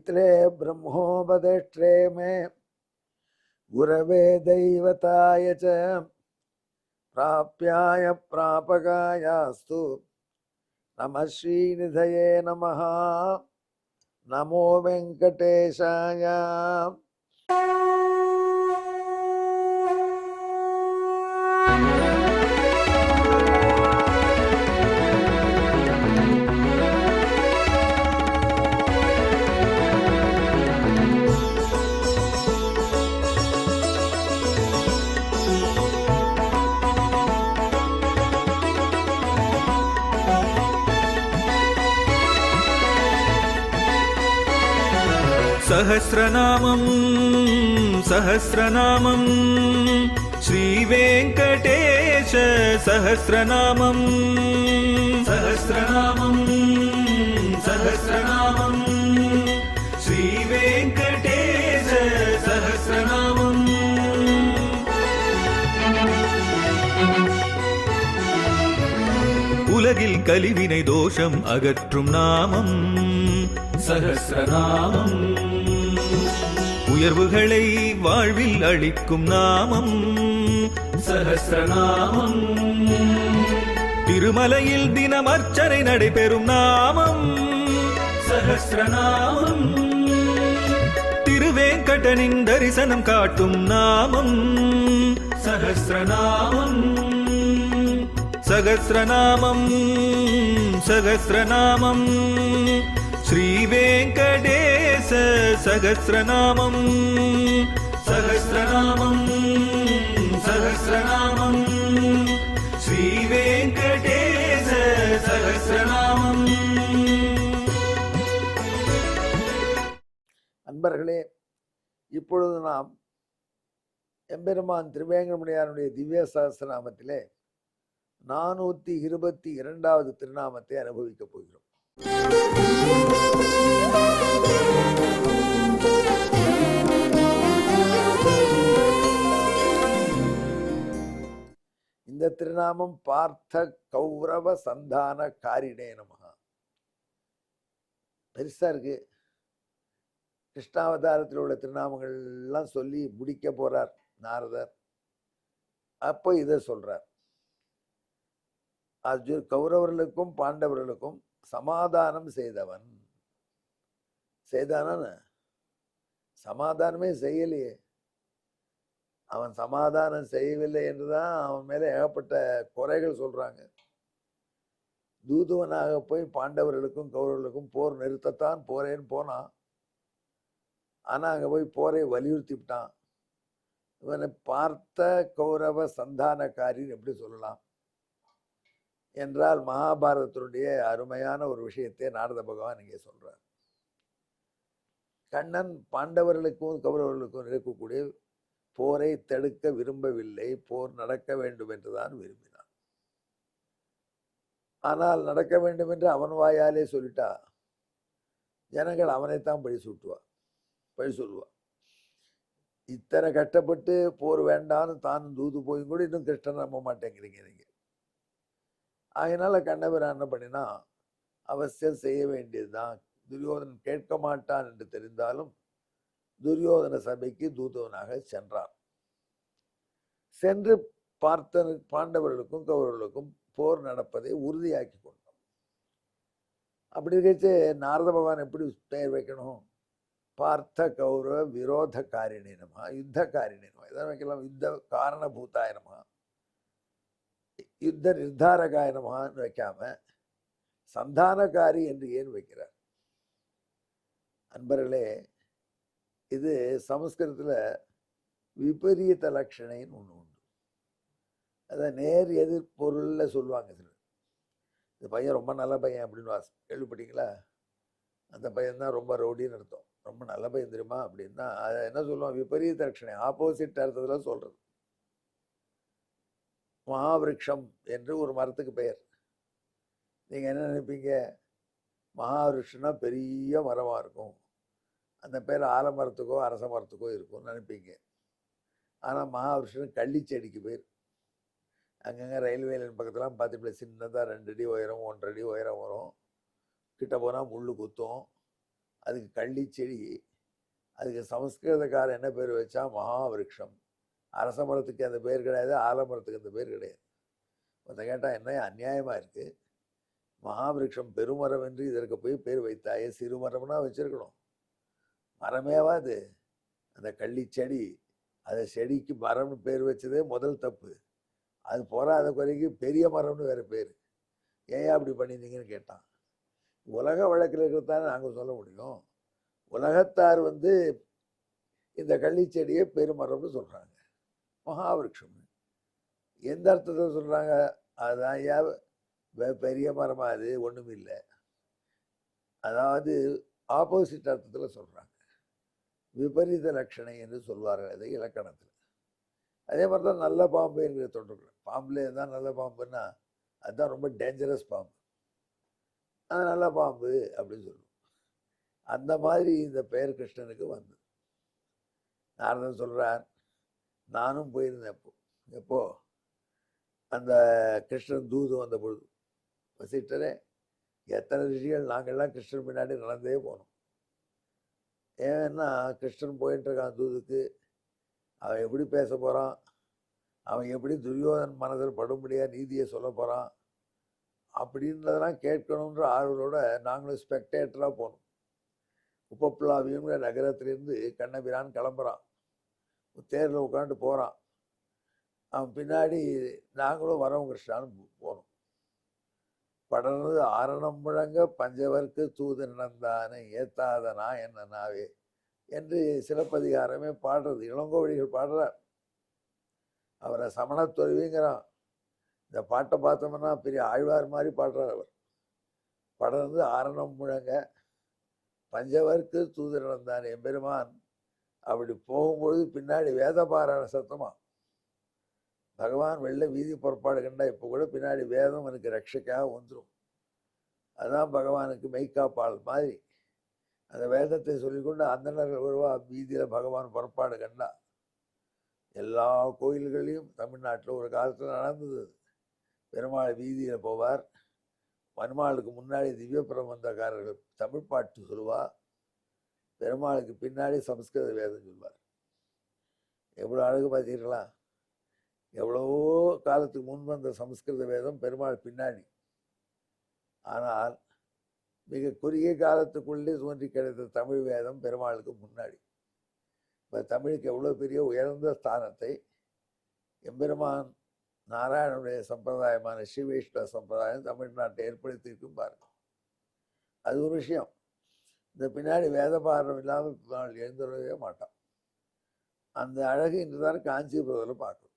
पित्रे ब्रह्मोपदेष्ट्रे मे गुरवे दैवताय च प्राप्याय प्रापकायास्तु नमः श्रीनिधये नमः। नमो वेंकटेशाय। सहस्रनामं सहस्रनामं श्रीवेङ्कटेश सहस्रनामं सहस्रनामं सहस्रनामं श्रीवेङ्कटेश सहस्रनामम् உலகில் கலிவினை தோஷம் அகற்றும் நாமம் சஹஸ்ரநாமம். உயர்வுகளை வாழ்வில் அளிக்கும் நாமம் சஹஸ்ரநாமம். திருமலையில் தினம் அர்ச்சனை நடைபெறும் நாமம் சஹஸ்ரநாமம். திருவேங்கடனின் தரிசனம் காட்டும் நாமம் சஹஸ்ரநாமம். सहस्रनामं सहस्रनामं श्रीवेङ्कटेश सहस्रनामं सहस्रनामं सहस्रनामं श्रीवेङ्कटेश सहस्रनामं. அன்பர்களே, இப்பொழுது நாம் எம்பெருமான் திருவேங்கடமுடையானுடைய திவ்ய சஹஸ்ரநாமத்திலே 422வது திருநாமத்தை அனுபவிக்கப் போகிறோம். இந்த திருநாமம் பார்த்த கௌரவ சந்தான காரிணே நமஹ. பெருசா இருக்கு. கிருஷ்ணாவதாரத்தில் உள்ள திருநாமங்கள் எல்லாம் சொல்லி முடிக்க போறார் நாரதர். அப்போ இதை சொல்றார். கௌரவர்களுக்கும் பாண்டவர்களுக்கும் சமாதானம் செய்தவன். செய்தான சமாதானமே செய்யலையே. அவன் சமாதானம் செய்யவில்லை என்றுதான் அவன் மேல ஏகப்பட்ட குறைகள் சொல்றாங்க. தூதுவனாக போய் பாண்டவர்களுக்கும் கௌரவர்களுக்கும் போர் நிறுத்தத்தான் போறேன்னு போனான். ஆனா அங்க போய் போரை வலியுறுத்தி விட்டான். இவனை பார்த்த கௌரவ சந்தானக்காரின்னு எப்படி சொல்லலாம் என்றால், மகாபாரதத்தினுடைய அருமையான ஒரு விஷயத்தை நாரத பகவான் இங்கே சொல்றார். கண்ணன் பாண்டவர்களுக்கும் கௌரவர்களுக்கும் இருக்கக்கூடிய போரை தடுக்க விரும்பவில்லை. போர் நடக்க வேண்டும் என்றுதான் விரும்பினான். ஆனால் நடக்க வேண்டும் என்று அவன் வாயாலே சொல்லிட்டா ஜனங்கள் அவனைத்தான் பழி சொல்லுவா. இத்தனை கஷ்டப்பட்டு போர் வேண்டான்னு தான் தூது போய் கூட இன்னும் கிருஷ்ணன் நம்ப மாட்டேங்கிறீங்க நீங்க. அதனால கண்ணபிரான் என்ன பண்ணினா, அவசியம் செய்ய வேண்டியதுதான். துரியோதனன் கேட்க மாட்டான் என்று தெரிந்தாலும் துரியோதன சபைக்கு தூதுவனாக சென்றார். சென்று பார்த்த பாண்டவர்களுக்கும் கௌரவர்களுக்கும் போர் நடப்பதை உறுதியாக்கி கொண்டான். அப்படி இருக்கச்சு நாரத பகவான் எப்படி பெயர் வைக்கணும்? பார்த்த கௌரவ விரோத காரிணி நமஹ, யுத்த காரிணி நமஹ. இதான் வைக்கலாம். யுத்த காரணபூதாய நமஹ, யுத்த நிர்தாரகாய நமஹான்னு வைக்காம சந்தானகாரி என்று ஏன் வைக்கிறார்? அன்பர்களே, இது சமஸ்கிருதத்துல விபரீத லட்சணைன்னு ஒண்ணு உண்டு. அதை நேர் எதிர் பொருள்ல சொல்லுவாங்க. இந்த பையன் ரொம்ப நல்ல பையன் அப்படின்னு கேள்விப்பட்டீங்களா? அந்த பையன் தான் ரொம்ப ரவுடின்னு அர்த்தம். ரொம்ப நல்ல பையன் தெரியுமா அப்படின்னா அதை என்ன சொல்லுவான்? விபரீத லட்சணை, ஆப்போசிட் அர்த்தத்துல சொல்றது. மகாவிருஷம் என்று ஒரு மரத்துக்கு பெயர். நீங்க என்ன நினைப்பீங்க? மகாவிருஷம்னா பெரிய மரமா இருக்கும். அந்த பேர் ஆலமரத்துக்கோ அரச மரத்துக்கோ இருக்கும்னு நினைப்பீங்க. ஆனா மகாவிருஷம் கள்ளிச்செடிக்கு பேர். அங்கங்க ரயில்வே லைன் பக்கத்துலாம் பார்த்துட்டு சின்னதாக 2 அடி உயரம் 1.5 அடி உயரம் வரும். கிட்ட போனால் முள்ளு குத்தும். அதுக்கு கள்ளி செடி. அதுக்கு சமஸ்கிருதக்காரன் என்ன பேர் வச்சா? மகாவிருட்சம். அரச மரத்துக்கு அந்த பேர் கிடையாது, ஆலமரத்துக்கு அந்த பேர் கிடையாது. ஒருத்த கேட்டால் என்ன அநியாயமாக இருக்குது, மகாவிருட்சம் பெருமரம் என்று இதற்கு போய் பேர் வைத்தாயே, சிறுமரம்னா வச்சிருக்கணும். மரமேவா அது? அந்த கள்ளி செடி, அந்த செடிக்கு மரம்னு பேர் வச்சதே முதல் தப்பு. அது போராத குறைக்கு பெரிய மரம்னு வேறு பேர். ஏன் அப்படி பண்ணியிருந்தீங்கன்னு கேட்டான். உலக வழக்கில் இருக்கிறதானே நாங்கள் சொல்ல முடியும். உலகத்தார் இந்த கள்ளி செடியை பெருமரம்னு சொல்கிறாங்க, மகாவிருட்சம். எந்த அர்த்தத்தை சொல்கிறாங்க? அதுதான் ஏன் பெரிய மரமாக? அது ஒன்றும் இல்லை. அதாவது ஆப்போசிட் அர்த்தத்தில் சொல்கிறாங்க. விபரீத லட்சணை என்று சொல்வார்கள் அது இலக்கணத்தில். அதே மாதிரி தான் நல்ல பாம்பு என்கிற தொட்டிருக்கிறோம். பாம்புலே தான் நல்ல பாம்புன்னா அதுதான் ரொம்ப டேஞ்சரஸ் பாம்பு, அது நல்ல பாம்பு அப்படின்னு சொல்லுவோம். அந்த மாதிரி இந்த பெயர் கிருஷ்ணனுக்கு வந்தது. நாரதன் சொல்கிறார், நானும் போயிருந்தேன். எப்போ அந்த கிருஷ்ணன் தூது வந்த பொழுது, வசிட்டரே எத்தனை ரிஷிகள் நாங்கள்லாம் கிருஷ்ணன் பின்னாடி நடந்தே போனோம். ஏன்னா கிருஷ்ணன் போயிட்டு இருக்கான் தூதுக்கு, அவன் எப்படி பேச போகிறான், அவன் எப்படி துரியோதன் மனதில் படும்படியாக நீதியை சொல்ல போகிறான் அப்படின்றதெல்லாம் கேட்கணுன்ற ஆர்வலோட நாங்களும் ஸ்பெக்டேட்டராக போனோம். உப்பப்புலாவியங்கிற நகரத்திலேருந்து கண்ணபிரான் கிளம்புறான், தேரில் உட்காந்து போகிறான். அவன் பின்னாடி நாங்களும் வரவும் கிருஷ்ணான்னு போனோம். படர்ந்து ஆரணம் முழங்க பஞ்சவர்க்கு தூது நடந்தானே ஏத்தாதனா என்ன நாவே என்று சிலப்பதிகாரமே பாடுறது. இளங்கோவடிகள் பாடுறார். அவரை சமணத்துறவிங்கிறான். இந்த பாட்டை பார்த்தோம்னா பெரிய ஆழ்வார் மாதிரி பாடுறார் அவர். படர்ந்து ஆரணம் முழங்க பஞ்சவர்க்கு தூது நடந்தானே எம்பெருமான். அப்படி போகும்பொழுது பின்னாடி வேதபாராயண சத்தமா. பகவான் வெள்ள வீதி புறப்பாடு கண்டா இப்போ கூட பின்னாடி வேதம் எனக்கு ரட்சைக்காக வந்துடும். அதுதான் பகவானுக்கு மெய்காப்பாள் மாதிரி. அந்த வேதத்தை சொல்லிக்கொண்டு அந்தணர்கள் வருவா வீதியில் பகவான் புறப்பாடு கண்டா. எல்லா கோயில்களையும் தமிழ்நாட்டில் ஒரு காலத்தில் நடந்தது. பெருமாள் வீதியில் போவார், பெருமாளுக்கு முன்னாடி திவ்ய பிரபந்தக்காரர்கள் தமிழ் பாட்டு சொல்லுவா, பெருமாளுக்கு பின்னாடி சமஸ்கிருத வேதம் சொல்வார். எவ்வளோ அழகு பார்த்தீர்களா? எவ்வளவோ காலத்துக்கு முன் வந்த சமஸ்கிருத வேதம் பெருமாள் பின்னாடி. ஆனால் மிக குறுகிய காலத்துக்குள்ளே தோன்றி கிடைத்த தமிழ் வேதம் பெருமாளுக்கு முன்னாடி. இப்போ தமிழுக்கு எவ்வளோ பெரிய உயர்ந்த ஸ்தானத்தை எம்பெருமான் நாராயணனுடைய சம்பிரதாயமான ஸ்ரீவைஷ்ணவ சம்பிரதாயம் தமிழ்நாட்டை ஏற்படுத்தியிருக்கும் பாருங்க. அது ஒரு விஷயம். இந்த பின்னாடி வேத பாரம் இல்லாமல் எழுந்துடவே மாட்டான். அந்த அழகு இன்றுதான் காஞ்சிபுரத்தில் பார்க்கணும்.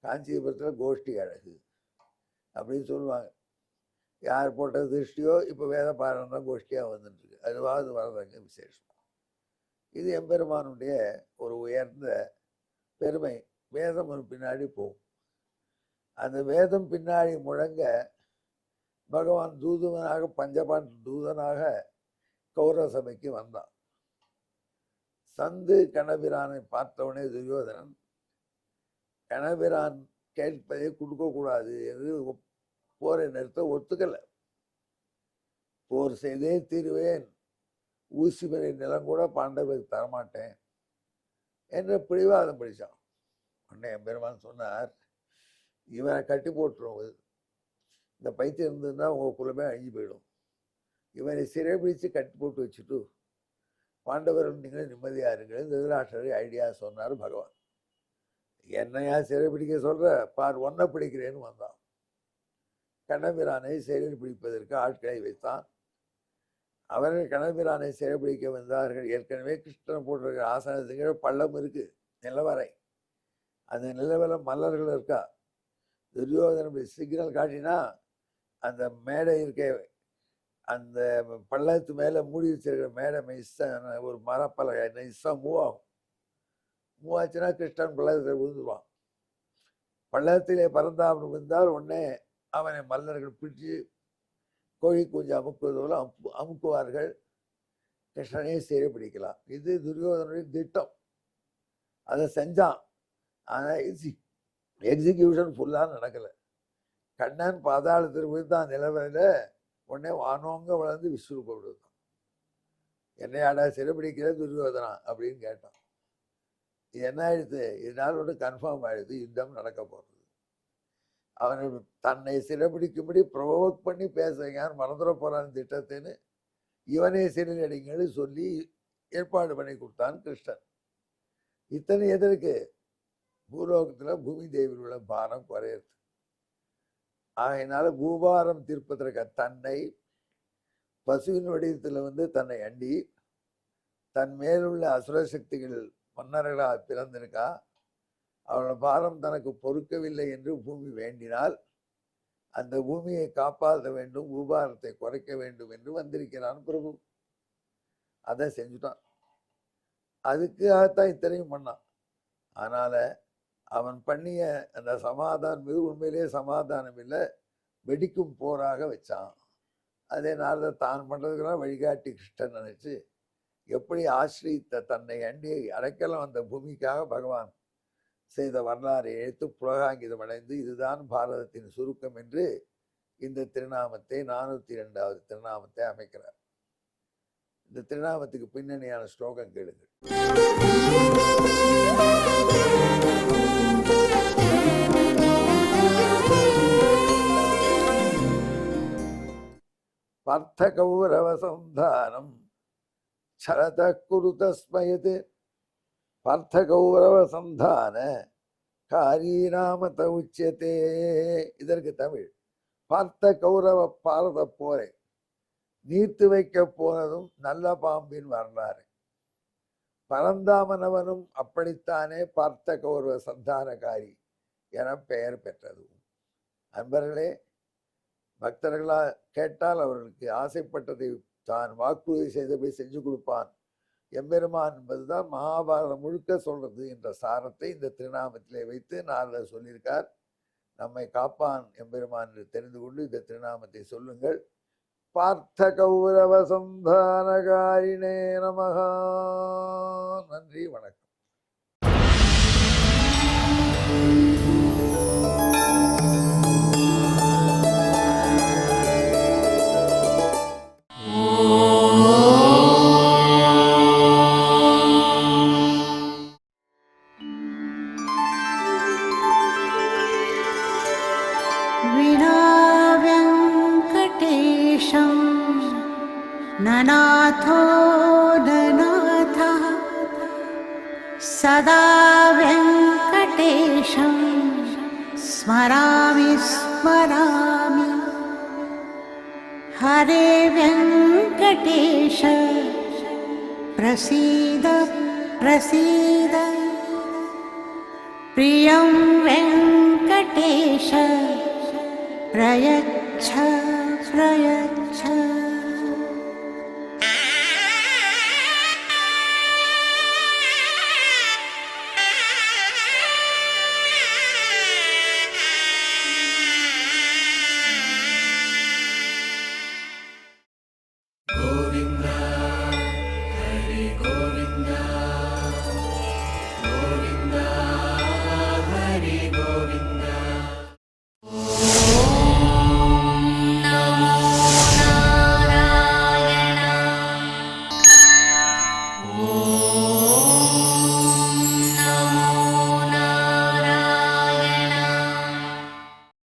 காஞ்சிபுரத்தில் கோஷ்டி அழகு அப்படின்னு சொல்லுவாங்க. யார் போட்ட திருஷ்டியோ இப்போ வேத பாராயணம் தான் கோஷ்டியாக வந்துட்டுருக்கு. அதுவாது வரதாங்க விசேஷம். இது எம்பெருமானுடைய ஒரு உயர்ந்த பெருமை. வேதம் ஒரு பின்னாடி போகும். அந்த வேதம் பின்னாடி முழங்க பகவான் தூதுவனாக பஞ்சபாண்ட தூதனாக கௌரவ சபைக்கு வந்தான். சந்து கணபிரானை பார்த்தவனே துரியோதனன் கணபிரான் கேட்பதை கொடுக்கக்கூடாது என்று போரை நிறுத்த ஒத்துக்கலை. போர் செய்தே தீருவேன், ஊசி மலை நிலம் கூட பாண்டவர்களுக்கு தரமாட்டேன் என்று பிடிவாதம் பிடிச்சான். உடனே பெருமான் சொன்னார், இவனை கட்டி போட்டுருவோம், இந்த பைத்தியம் இருந்ததுன்னா உங்கள் குலமே அழிஞ்சு போயிடும். இவனை சிறை பிடிச்சு கட்டி போட்டு வச்சுட்டு பாண்டவர்கள் நீங்களே நிம்மதியாக இருங்கள் திருதராஷ்டிரரை ஐடியா சொன்னார் பகவான். என்னையா சிறை பிடிக்க சொல்கிற பார், ஒன்றை பிடிக்கிறேன்னு வந்தான். கண்ணபிரானை சிறையில் பிடிப்பதற்கு ஆட்களை வைத்தான். அவர்கள் கண்ணபிரானை சிறை பிடிக்க வந்தார்கள். ஏற்கனவே கிருஷ்ணன் போட்டிருக்கிற ஆசனத்துக்கு பள்ளம் இருக்குது, நிலவரை. அந்த நிலவரம் மல்லர்கள் இருக்கா. துரியோதனுடைய சிக்னல் காட்டினா அந்த மேடை இருக்க, அந்த பள்ளத்து மேலே மூடி வச்சிருக்கிற மேடை மெய்ஸாக ஒரு மரப்பலகை நைஸாக மூவ் ஆகும். மூவ் ஆச்சுன்னா கிருஷ்ணன் பள்ளத்தில் விழுந்துருவான். பள்ளத்திலே பரந்தாமன் விழுந்தால் உடனே அவனை மல்லர்கள் பிடிச்சி கோழி குஞ்சு அமுக்குவது போல அமுக்குவார்கள். கிருஷ்ணனே சிறை பிடிக்கலாம். இது துரியோதனுடைய திட்டம். அதை செஞ்சான். ஆனால் எக்ஸிக்யூஷன் ஃபுல்லாக நடக்கலை. கண்ணன் பாதாளத்தில் விழுந்தான் நிலவரையில். உடனே வானோங்க வளர்ந்து விஸ்வரூபம் விடுதான். என்னையாடா சிறைபிடிக்கிற துரியோதனா அப்படின்னு கேட்டான். இது என்ன ஆயிடுது, இதனால ஒன்று கன்ஃபார்ம் ஆயிடுது, யுத்தம் நடக்க போகிறது. அவனை தன்னை சிறைபிடிக்கும்படி ப்ரொவோக் பண்ணி பேசுறீங்கன்னு மறந்துட போறான் திட்டத்தின்னு இவனே சிறையடிங்கன்னு சொல்லி ஏற்பாடு பண்ணி கொடுத்தான் கிருஷ்ணன். இத்தனை எதற்கு, பூலோகத்தில் பூமி தேவியில் உள்ள பாரம் குறையிறது. ஆகையினால பூபாரம் தீர்ப்பதற்கு தன்னை பசுவின் வடிவத்தில் தன்னை அண்டி தன் மேலுள்ள அசுர சக்திகள் மன்னர்களாக பிறந்திருக்கா, அவளோட பாரம் தனக்கு பொறுக்கவில்லை என்று பூமி வேண்டினால் அந்த பூமியை காப்பாற்ற வேண்டும், பூபாரத்தை குறைக்க வேண்டும் என்று வந்திருக்கிறான் பிரபு. அதை செஞ்சுட்டான். அதுக்காகத்தான் இத்தனையும் பண்ணான். அதனால அவன் பண்ணிய அந்த சமாதானம் மீது உண்மையிலேயே சமாதானம் இல்லை, வெடிக்கும் போராக வச்சான். அதே நாளில் தான் பண்ணுறதுக்கெல்லாம் வழிகாட்டி கிருஷ்ணன் நினைச்சு எப்படி ஆசிரித்த தன்னை அண்டி அடைக்கலம் அந்த பூமிக்காக பகவான் செய்த வரலாறை எழுத்து புலகாங்கிதம் அடைந்து இதுதான் பாரதத்தின் சுருக்கம் என்று இந்த திருநாமத்தை 402வது திருநாமத்தை அமைக்கிறார். இந்த திருநாமத்துக்கு பின்னணியான ஸ்லோகம் கேளுங்கள். பார்த்த கௌரவ சந்தானம் சரத குருதஸ்மயது பார்த்த கௌரவ சந்தான காரீராமத உச்சதே. இதற்கு தமிழ் பார்த்த கௌரவ பாரத போரை நீர்த்து வைக்க போனதும் நல்ல பாம்பின் வரலாறு. பரந்தாமனவனும் அப்படித்தானே பார்த்த கௌரவ சந்தானகாரி என பெயர் பெற்றது. அன்பர்களே, பக்தர்களா கேட்டால் அவர்களுக்கு ஆசைப்பட்டதை தான் வாக்குறுதி செய்தபடி செஞ்சு கொடுப்பான் எம்பெருமான் என்பதுதான் மகாபாரதம் முழுக்க சொல்றது என்ற சாரத்தை இந்த திருநாமத்திலே வைத்து நாரதர் சொல்லியிருக்கார். நம்மை காப்பான் எம்பெருமான் என்று தெரிந்து கொண்டு இந்த திருநாமத்தை சொல்லுங்கள். பார்த்த கௌரவ சந்தானகாரிணே நமஹா. நன்றி, வணக்கம். ननाथो ननाथः सदा वेङ्कटेशं स्मरामि स्मरामि। हरे वेङ्कटेश प्रसीद प्रसीद। प्रियं वेङ्कटेश प्रयच्छ प्रयच्छ।